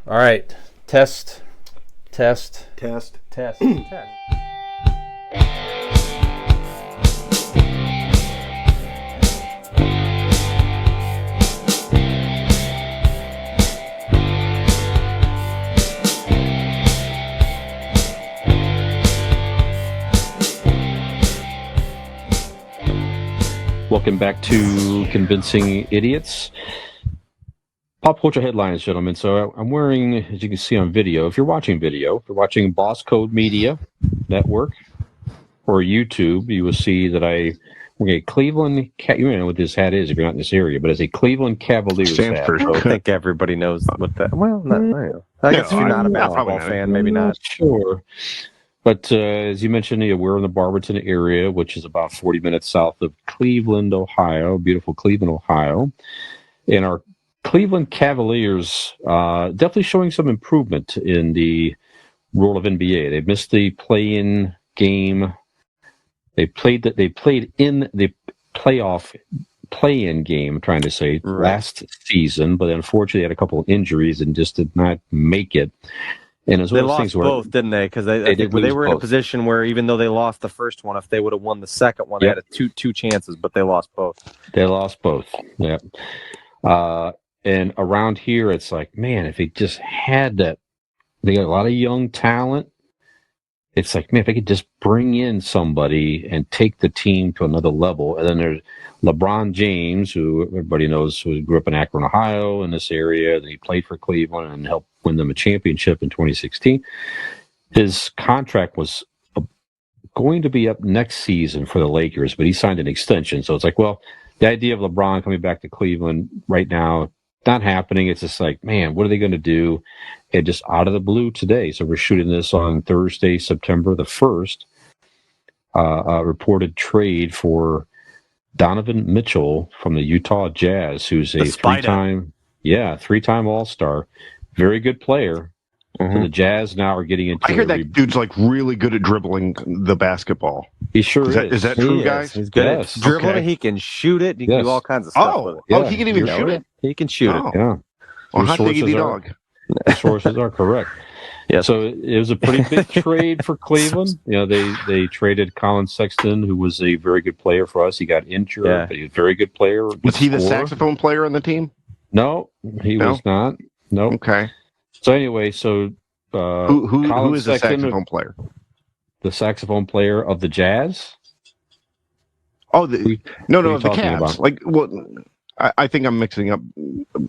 All right. Test. Test. Welcome back to Convincing Idiots. Pop culture headlines, gentlemen. So I'm wearing, as you can see on video, if you're watching Boss Code Media Network or YouTube, you will see that we're a Cleveland, you know what this hat is if you're not in this area, but it's a Cleveland Cavaliers hat. I don't think everybody knows what that. Well, I guess if you're not a basketball fan, maybe not. Sure. But as you mentioned, we're in the Barberton area, which is about 40 minutes south of Cleveland, Ohio, beautiful Cleveland, Ohio. And our Cleveland Cavaliers definitely showing some improvement in the role of NBA. They missed the play-in game. They played in the playoff play-in game, I'm trying to say, last season, but unfortunately had a couple of injuries and just did not make it. And they lost both, didn't they? Because they were in a position where even though they lost the first one, if they would have won the second one, they had two chances, but they lost both. Yeah. And around here, it's like, man, if they just had that, they got a lot of young talent. It's like, man, if they could just bring in somebody and take the team to another level. And then there's LeBron James, who everybody knows, who grew up in Akron, Ohio, in this area. And he played for Cleveland and helped win them a championship in 2016. His contract was going to be up next season for the Lakers, but he signed an extension. So it's like, well, the idea of LeBron coming back to Cleveland right now, not happening. It's just like, man, what are they going to do? And just out of the blue today. So we're shooting this on Thursday, September the 1st, a reported trade for Donovan Mitchell from the Utah Jazz, who's a three-time All-Star. Very good player. Mm-hmm. So the Jazz now are getting into. I hear that dude's like really good at dribbling the basketball. He sure is. Is that true, guys? He's good at dribbling. He can shoot it. He can do all kinds of stuff with it. He can even shoot it. He can shoot it. Yeah. Well, hot diggity dog. The sources are correct. Yeah. So it was a pretty big trade for Cleveland. They traded Colin Sexton, who was a very good player for us. He got injured, but he was a very good player. Was he the saxophone player on the team? No, he was not. No. Okay. So anyway, who is the saxophone player? The saxophone player of the Jazz? Oh, the Cavs. About? I think I'm mixing up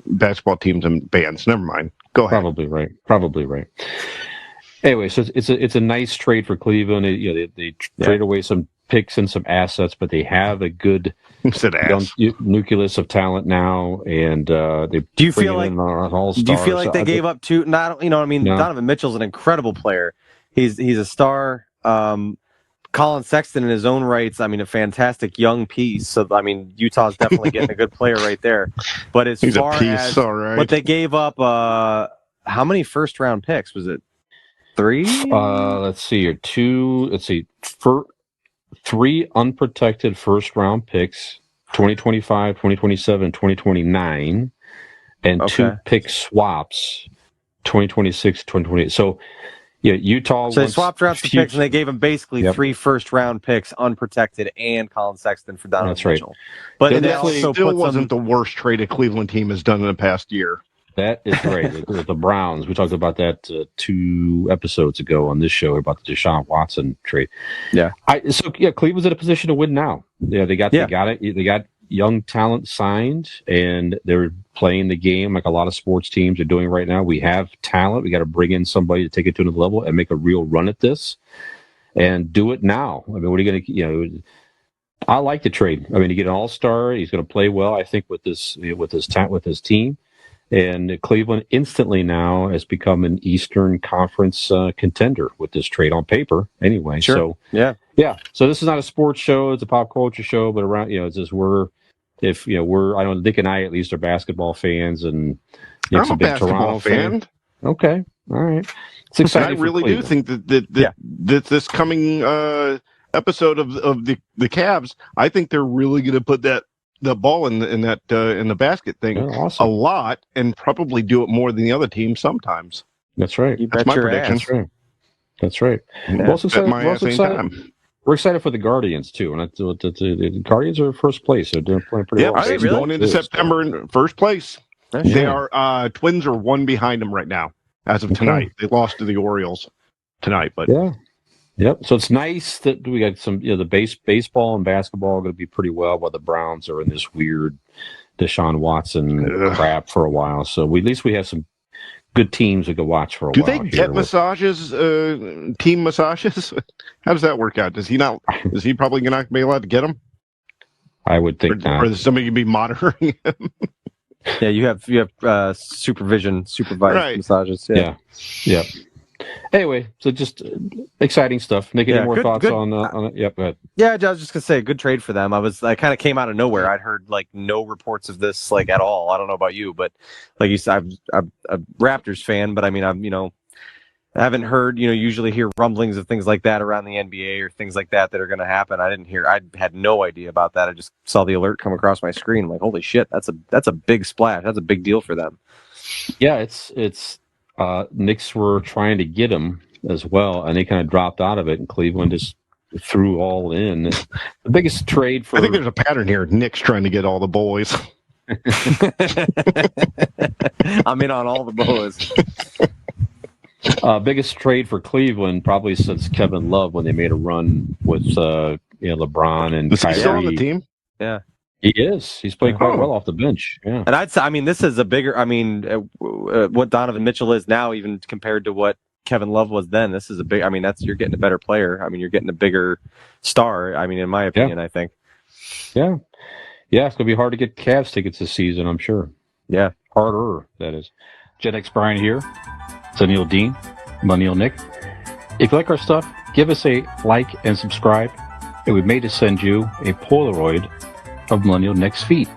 basketball teams and bands. Never mind. Go ahead. Probably right. Anyway, so it's a nice trade for Cleveland. They trade away some picks and some assets, but they have a good young nucleus of talent now. And they do you feel like they gave up two? Donovan Mitchell's an incredible player. He's a star. Colin Sexton in his own rights, a fantastic young piece. So, Utah's definitely getting a good player right there. But as far as what they gave up, how many first-round picks? Was it 3? Let's see here. 2, three unprotected first-round picks, 2025, 2027, 2029, and 2 pick swaps, 2026, 2028. So, Utah. So they swapped around some picks, and they gave him basically 3 first-round picks, unprotected, and Colin Sexton for Donovan Mitchell. Right. But that still wasn't the worst trade a Cleveland team has done in the past year. That is right. The Browns. We talked about that 2 episodes ago on this show about the Deshaun Watson trade. Yeah. Cleveland's in a position to win now. Yeah, they got it. They got young talent signed, and they're playing the game like a lot of sports teams are doing right now. We have talent. We got to bring in somebody to take it to another level and make a real run at this, and do it now. What are you going to? I like the trade. You get an all-star. He's going to play well, I think, with his team. And Cleveland instantly now has become an Eastern Conference contender with this trade on paper. Anyway, sure. So yeah. So this is not a sports show; it's a pop culture show. But around, it's just Dick and I at least are basketball fans, and I'm a basketball fan. Okay, all right. It's exciting. I really do think that this coming episode of the Cavs, I think they're really going to put that the ball in the basket thing awesome. a lot, and probably do it more than the other team sometimes. That's right. You That's bet my your prediction. ass. That's right. Yeah. We're also excited. Time. We're excited for the Guardians too, and the Guardians are first place. They're doing playing pretty well. Are they really? Going into September in first place. Oh, they are Twins are one behind them right now as of tonight. They lost to the Orioles tonight, but Yep. So it's nice that we got some. The baseball and basketball are going to be pretty well, while the Browns are in this weird Deshaun Watson crap for a while. So at least we have some good teams to go watch for a while. Do they get massages, team massages? How does that work out? Does he not? Is he probably not be allowed to get them? I would think not. Or is somebody going to be monitoring him? Yeah, you have supervised massages. Yeah. Anyway, so just exciting stuff. Make any more thoughts on it? Yep, go ahead. Yeah, I was just gonna say, good trade for them. I kind of came out of nowhere. I'd heard like no reports of this like at all. I don't know about you, but like you said, I'm a Raptors fan, but I mean, I haven't heard, usually hear rumblings of things like that around the NBA or things like that are going to happen. I had no idea about that. I just saw the alert come across my screen. I'm like, holy shit, that's a big splash. That's a big deal for them. Yeah, it's Knicks were trying to get him as well, and they kind of dropped out of it, and Cleveland just threw all in. The biggest trade for... I think there's a pattern here. Knicks trying to get all the boys. I'm in on all the boys. Biggest trade for Cleveland probably since Kevin Love, when they made a run with LeBron and Is Kyrie. he still on the team? Yeah. He is. He's playing quite well off the bench. Yeah. And I'd say, this is a bigger, what Donovan Mitchell is now, even compared to what Kevin Love was then. This is a big, you're getting a better player. You're getting a bigger star. In my opinion, I think. Yeah. Yeah. It's going to be hard to get Cavs tickets this season, I'm sure. Yeah. Harder, that is. Gen X Brian here. It's Neil Dean. Millennial Nick. If you like our stuff, give us a like and subscribe. And we may just send you a Polaroid of Millennial Nick's feet.